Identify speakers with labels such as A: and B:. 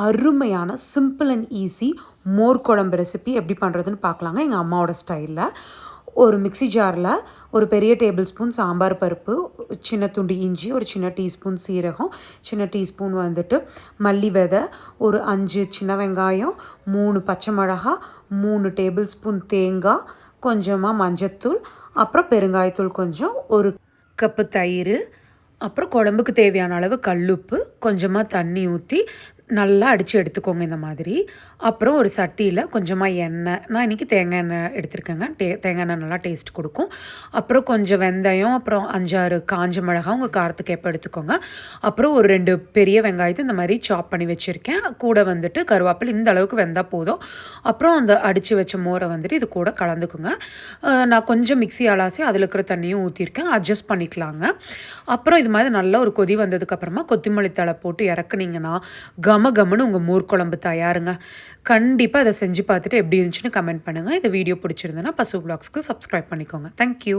A: அருமையான simple and easy மோர் குழம்பு recipe எப்படி பண்ணுறதுன்னு பார்க்கலாங்க எங்கள் அம்மாவோட ஸ்டைலில். ஒரு மிக்ஸி ஜாரில் ஒரு பெரிய டேபிள் ஸ்பூன் சாம்பார் பருப்பு, சின்ன துண்டு இஞ்சி, ஒரு சின்ன டீஸ்பூன் சீரகம், சின்ன டீஸ்பூன் வந்துட்டு மல்லி விதை, ஒரு 5 சின்ன வெங்காயம், 3 பச்சை மிளகா, 3 டேபிள் ஸ்பூன் தேங்காய், கொஞ்சமாக மஞ்சத்தூள், அப்புறம் பெருங்காயத்தூள் கொஞ்சம், ஒரு கப்பு தயிர், அப்புறம் குழம்புக்கு தேவையான அளவு கல்லுப்பு, கொஞ்சமாக தண்ணி ஊற்றி நல்லா அடித்து எடுத்துக்கோங்க இந்த மாதிரி. அப்புறம் ஒரு சட்டியில் கொஞ்சமாக எண்ணெய், நான் இன்றைக்கி தேங்காய் எண்ணெய் எடுத்துருக்கேங்க, தேங்காய் எண்ணெய் நல்லா டேஸ்ட் கொடுக்கும். அப்புறம் கொஞ்சம் வெந்தயம், அப்புறம் 5-6 காஞ்ச மிளகா உங்கள் காரத்துக்கு எப்போ எடுத்துக்கோங்க. அப்புறம் ஒரு 2 பெரிய வெங்காயத்தை இந்த மாதிரி சாப் பண்ணி வச்சுருக்கேன். கூட வந்துட்டு கருவேப்பிலை இந்த அளவுக்கு வெந்தால் போதும். அப்புறம் அந்த அடித்து வச்ச மோரை வந்துட்டு இது கூட கலந்துக்குங்க. நான் கொஞ்சம் மிக்ஸி அலாசி அதில் இருக்கிற தண்ணியும் ஊற்றிருக்கேன், அட்ஜஸ்ட் பண்ணிக்கலாங்க. அப்புறம் இது மாதிரி நல்லா ஒரு கொதி வந்ததுக்கப்புறமா கொத்தமல்லி தழை போட்டு இறக்குனீங்கன்னா கமன்னு உங்கள் மோர் குழம்பு தயாருங்க. கண்டிப்பாக அதை செஞ்சு பார்த்துட்டு எப்படி இருந்துச்சுன்னு கமெண்ட் பண்ணுங்கள். இந்த வீடியோ பிடிச்சிருந்தேன்னா பசு வ்ளாக்ஸ்க்கு சப்ஸ்கிரைப் பண்ணிக்கோங்க. தேங்க்யூ.